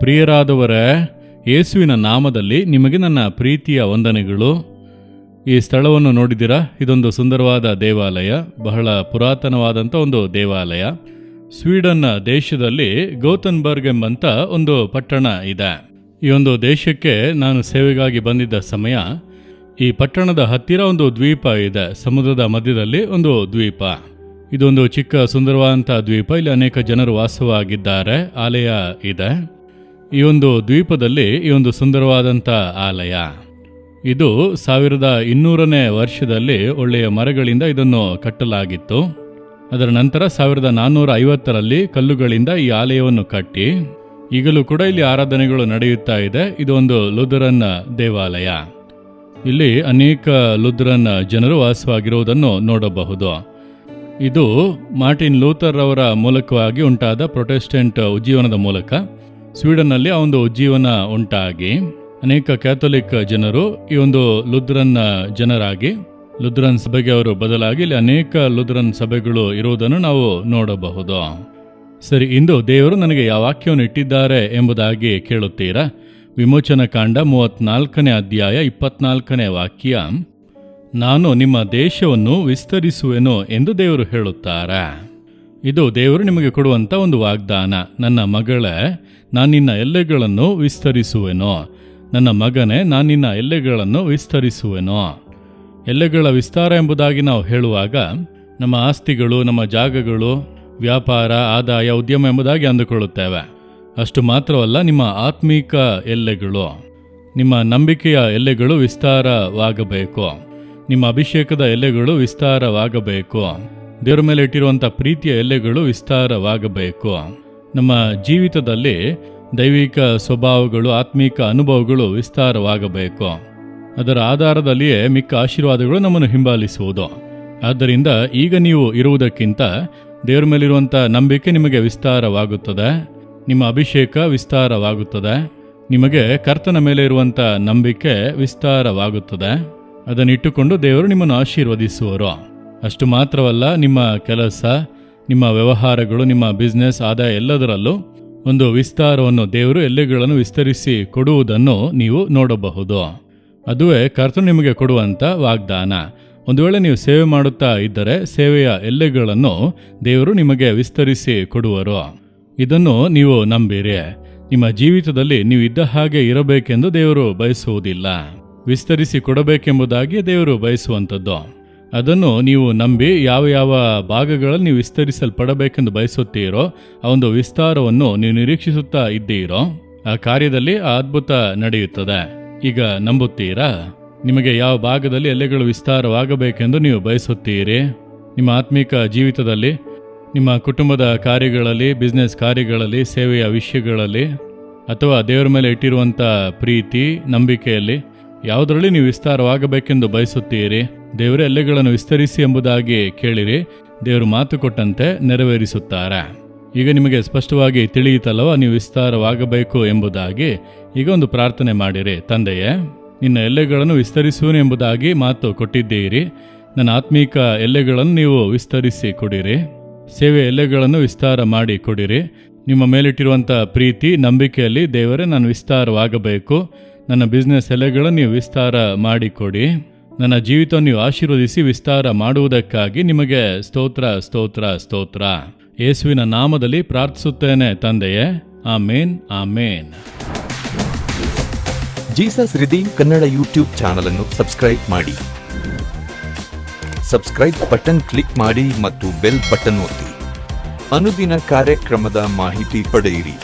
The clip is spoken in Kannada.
ಪ್ರಿಯರಾದವರೇ, ಯೇಸುವಿನ ನಾಮದಲ್ಲಿ ನಿಮಗೆ ನನ್ನ ಪ್ರೀತಿಯ ವಂದನೆಗಳು. ಈ ಸ್ಥಳವನ್ನು ನೋಡಿದ್ದೀರಾ? ಇದೊಂದು ಸುಂದರವಾದ ದೇವಾಲಯ, ಬಹಳ ಪುರಾತನವಾದಂಥ ಒಂದು ದೇವಾಲಯ. ಸ್ವೀಡನ್ ದೇಶದಲ್ಲಿ ಗೋತನ್ಬರ್ಗ್ ಎಂಬಂಥ ಒಂದು ಪಟ್ಟಣ ಇದೆ. ಈ ಒಂದು ದೇಶಕ್ಕೆ ನಾನು ಸೇವೆಗಾಗಿ ಬಂದಿದ್ದ ಸಮಯ ಈ ಪಟ್ಟಣದ ಹತ್ತಿರ ಒಂದು ದ್ವೀಪ ಇದೆ. ಸಮುದ್ರದ ಮಧ್ಯದಲ್ಲಿ ಒಂದು ದ್ವೀಪ. ಇದೊಂದು ಚಿಕ್ಕ ಸುಂದರವಾದಂಥ ದ್ವೀಪ. ಇಲ್ಲಿ ಅನೇಕ ಜನರು ವಾಸವಾಗಿದ್ದಾರೆ. ಆಲಯ ಇದೆ. ಈ ಒಂದು ದ್ವೀಪದಲ್ಲಿ ಈ ಒಂದು ಸುಂದರವಾದಂಥ ಆಲಯ ಇದು 1200ನೇ ವರ್ಷದಲ್ಲಿ ಒಳ್ಳೆಯ ಮರಗಳಿಂದ ಇದನ್ನು ಕಟ್ಟಲಾಗಿತ್ತು. ಅದರ ನಂತರ 1450ರಲ್ಲಿ ಕಲ್ಲುಗಳಿಂದ ಈ ಆಲಯವನ್ನು ಕಟ್ಟಿ ಈಗಲೂ ಕೂಡ ಇಲ್ಲಿ ಆರಾಧನೆಗಳು ನಡೆಯುತ್ತಾ ಇದೆ. ಇದು ಒಂದು ಲುಥರನ್ ದೇವಾಲಯ. ಇಲ್ಲಿ ಅನೇಕ ಲುಥರನ್ ಜನರು ವಾಸವಾಗಿರುವುದನ್ನು ನೋಡಬಹುದು. ಇದು ಮಾರ್ಟಿನ್ ಲೂಥರ್ ಅವರ ಮೂಲಕವಾಗಿ ಉಂಟಾದ ಪ್ರೊಟೆಸ್ಟೆಂಟ್ ಉಜ್ಜೀವನದ ಮೂಲಕ ಸ್ವೀಡನ್ನಲ್ಲಿ ಆ ಒಂದು ಉಜ್ಜೀವನ ಉಂಟಾಗಿ ಅನೇಕ ಕ್ಯಾಥೋಲಿಕ್ ಜನರು ಈ ಒಂದು ಲುಥರನ್ ಜನರಾಗಿ ಲುಥರನ್ ಸಭೆಗೆ ಅವರು ಬದಲಾಗಿ ಇಲ್ಲಿ ಅನೇಕ ಲುಥರನ್ ಸಭೆಗಳು ಇರುವುದನ್ನು ನಾವು ನೋಡಬಹುದು. ಸರಿ, ಇಂದು ದೇವರು ನನಗೆ ಯಾವ ವಾಕ್ಯವನ್ನು ಇಟ್ಟಿದ್ದಾರೆ ಎಂಬುದಾಗಿ ಕೇಳುತ್ತೀರಾ? ವಿಮೋಚನ ಕಾಂಡ 34ನೇ ಅಧ್ಯಾಯ 24ನೇ ವಾಕ್ಯ, ನಾನು ನಿಮ್ಮ ದೇಶವನ್ನು ವಿಸ್ತರಿಸುವೆನು ಎಂದು ದೇವರು ಹೇಳುತ್ತಾರೆ. ಇದು ದೇವರು ನಿಮಗೆ ಕೊಡುವಂಥ ಒಂದು ವಾಗ್ದಾನ. ನನ್ನ ಮಗಳೇ, ನಾನು ನಿನ್ನ ಎಲ್ಲೆಗಳನ್ನು ವಿಸ್ತರಿಸುವೆನು. ನನ್ನ ಮಗನೇ, ನಾನು ನಿನ್ನ ಎಲ್ಲೆಗಳನ್ನು ವಿಸ್ತರಿಸುವೆನು. ಎಲ್ಲೆಗಳ ವಿಸ್ತಾರ ಎಂಬುದಾಗಿ ನಾವು ಹೇಳುವಾಗ ನಮ್ಮ ಆಸ್ತಿಗಳು, ನಮ್ಮ ಜಾಗಗಳು, ವ್ಯಾಪಾರ, ಆದಾಯ, ಉದ್ಯಮ ಎಂಬುದಾಗಿ ಅಂದುಕೊಳ್ಳುತ್ತೇವೆ. ಅಷ್ಟು ಮಾತ್ರವಲ್ಲ, ನಿಮ್ಮ ಆತ್ಮೀಕ ಎಲ್ಲೆಗಳು, ನಿಮ್ಮ ನಂಬಿಕೆಯ ಎಲ್ಲೆಗಳು ವಿಸ್ತಾರವಾಗಬೇಕು. ನಿಮ್ಮ ಅಭಿಷೇಕದ ಎಲ್ಲೆಗಳು ವಿಸ್ತಾರವಾಗಬೇಕು. ದೇವರ ಮೇಲೆ ಇಟ್ಟಿರುವಂಥ ಪ್ರೀತಿಯ ಎಲ್ಲೆಗಳು ವಿಸ್ತಾರವಾಗಬೇಕು. ನಮ್ಮ ಜೀವಿತದಲ್ಲಿ ದೈವಿಕ ಸ್ವಭಾವಗಳು, ಆತ್ಮೀಕ ಅನುಭವಗಳು ವಿಸ್ತಾರವಾಗಬೇಕು. ಅದರ ಆಧಾರದಲ್ಲಿಯೇ ಮಿಕ್ಕ ಆಶೀರ್ವಾದಗಳು ನಮ್ಮನ್ನು ಹಿಂಬಾಲಿಸುವುದು. ಆದ್ದರಿಂದ ಈಗ ನೀವು ಇರುವುದಕ್ಕಿಂತ ದೇವರ ಮೇಲಿರುವಂಥ ನಂಬಿಕೆ ನಿಮಗೆ ವಿಸ್ತಾರವಾಗುತ್ತದೆ. ನಿಮ್ಮ ಅಭಿಷೇಕ ವಿಸ್ತಾರವಾಗುತ್ತದೆ. ನಿಮಗೆ ಕರ್ತನ ಮೇಲೆ ಇರುವಂಥ ನಂಬಿಕೆ ವಿಸ್ತಾರವಾಗುತ್ತದೆ. ಅದನ್ನಿಟ್ಟುಕೊಂಡು ದೇವರು ನಿಮ್ಮನ್ನು ಆಶೀರ್ವದಿಸುವರು. ಅಷ್ಟು ಮಾತ್ರವಲ್ಲ, ನಿಮ್ಮ ಕೆಲಸ, ನಿಮ್ಮ ವ್ಯವಹಾರಗಳು, ನಿಮ್ಮ ಬಿಸ್ನೆಸ್, ಆದಾಯ ಎಲ್ಲದರಲ್ಲೂ ಒಂದು ವಿಸ್ತಾರವನ್ನು ದೇವರು ಎಲ್ಲೆಗಳನ್ನು ವಿಸ್ತರಿಸಿ ಕೊಡುವುದನ್ನು ನೀವು ನೋಡಬಹುದು. ಅದುವೇ ಕರ್ತನು ನಿಮಗೆ ಕೊಡುವಂಥ ವಾಗ್ದಾನ. ಒಂದು ವೇಳೆ ನೀವು ಸೇವೆ ಮಾಡುತ್ತಾ ಇದ್ದರೆ ಸೇವೆಯ ಎಲ್ಲೆಗಳನ್ನು ದೇವರು ನಿಮಗೆ ವಿಸ್ತರಿಸಿ ಕೊಡುವರು. ಇದನ್ನು ನೀವು ನಂಬಿರಿ. ನಿಮ್ಮ ಜೀವಿತದಲ್ಲಿ ನೀವು ಇದ್ದ ಹಾಗೆ ಇರಬೇಕೆಂದು ದೇವರು ಬಯಸುವುದಿಲ್ಲ. ವಿಸ್ತರಿಸಿ ಕೊಡಬೇಕೆಂಬುದಾಗಿ ದೇವರು ಬಯಸುವಂಥದ್ದು. ಅದನ್ನು ನೀವು ನಂಬಿ ಯಾವ ಯಾವ ಭಾಗಗಳಲ್ಲಿ ನೀವು ವಿಸ್ತರಿಸಲ್ಪಡಬೇಕೆಂದು ಬಯಸುತ್ತೀರೋ ಆ ಒಂದು ವಿಸ್ತಾರವನ್ನು ನೀವು ನಿರೀಕ್ಷಿಸುತ್ತಾ ಇದ್ದೀರೋ ಆ ಕಾರ್ಯದಲ್ಲಿ ಆ ಅದ್ಭುತ ನಡೆಯುತ್ತದೆ. ಈಗ ನಂಬುತ್ತೀರಾ? ನಿಮಗೆ ಯಾವ ಭಾಗದಲ್ಲಿ ಎಲ್ಲೆಗಳು ವಿಸ್ತಾರವಾಗಬೇಕೆಂದು ನೀವು ಬಯಸುತ್ತೀರಿ? ನಿಮ್ಮ ಆತ್ಮಿಕ ಜೀವಿತದಲ್ಲಿ, ನಿಮ್ಮ ಕುಟುಂಬದ ಕಾರ್ಯಗಳಲ್ಲಿ, ಬಿಸ್ನೆಸ್ ಕಾರ್ಯಗಳಲ್ಲಿ, ಸೇವೆಯ ವಿಷಯಗಳಲ್ಲಿ, ಅಥವಾ ದೇವರ ಮೇಲೆ ಇಟ್ಟಿರುವಂಥ ಪ್ರೀತಿ, ನಂಬಿಕೆಯಲ್ಲಿ ಯಾವುದರಲ್ಲಿ ನೀವು ವಿಸ್ತಾರವಾಗಬೇಕೆಂದು ಬಯಸುತ್ತೀರಿ? ದೇವರ ಎಲ್ಲೆಗಳನ್ನು ವಿಸ್ತರಿಸಿ ಎಂಬುದಾಗಿ ಕೇಳಿರಿ. ದೇವರು ಮಾತು ಕೊಟ್ಟಂತೆ ನೆರವೇರಿಸುತ್ತಾರೆ. ಈಗ ನಿಮಗೆ ಸ್ಪಷ್ಟವಾಗಿ ತಿಳಿಯಿತಲ್ಲವ ನೀವು ವಿಸ್ತಾರವಾಗಬೇಕು ಎಂಬುದಾಗಿ. ಈಗ ಒಂದು ಪ್ರಾರ್ಥನೆ ಮಾಡಿರಿ. ತಂದೆಯೇ, ನಿನ್ನ ಎಲ್ಲೆಗಳನ್ನು ವಿಸ್ತರಿಸುವನು ಎಂಬುದಾಗಿ ಮಾತು ಕೊಟ್ಟಿದ್ದೀರಿ. ನನ್ನ ಆತ್ಮೀಕ ಎಲ್ಲೆಗಳನ್ನು ನೀವು ವಿಸ್ತರಿಸಿ ಕೊಡಿರಿ. ಸೇವೆ ಎಲ್ಲೆಗಳನ್ನು ವಿಸ್ತಾರ ಮಾಡಿ ಕೊಡಿರಿ. ನಿಮ್ಮ ಮೇಲಿಟ್ಟಿರುವಂಥ ಪ್ರೀತಿ, ನಂಬಿಕೆಯಲ್ಲಿ ದೇವರೇ ನಾನು ವಿಸ್ತಾರವಾಗಬೇಕು. ನನ್ನ ಬಿಸ್ನೆಸ್ ಎಲ್ಲೆಗಳನ್ನು ನೀವು ವಿಸ್ತಾರ ಮಾಡಿಕೊಡಿ. ನನ್ನ ಜೀವಿತವನ್ನು ನೀವು ಆಶೀರ್ವದಿಸಿ ವಿಸ್ತಾರ ಮಾಡುವುದಕ್ಕಾಗಿ ನಿಮಗೆ ಸ್ತೋತ್ರ, ಸ್ತೋತ್ರ, ಸ್ತೋತ್ರ. ಯೇಸುವಿನ ನಾಮದಲ್ಲಿ ಪ್ರಾರ್ಥಿಸುತ್ತೇನೆ ತಂದೆಯೇ. ಆಮೇನ್, ಆಮೇನ್. Jesus redeem Kannada YouTube channel ಅನ್ನು ಸಬ್ಸ್ಕ್ರೈಬ್ ಮಾಡಿ. ಸಬ್ಸ್ಕ್ರೈಬ್ ಬಟನ್ ಕ್ಲಿಕ್ ಮಾಡಿ ಮತ್ತು ಬೆಲ್ ಬಟನ್ ಒತ್ತಿ. ಅನುದಿನ ಕಾರ್ಯಕ್ರಮದ ಮಾಹಿತಿ ಪಡೆಯಿರಿ.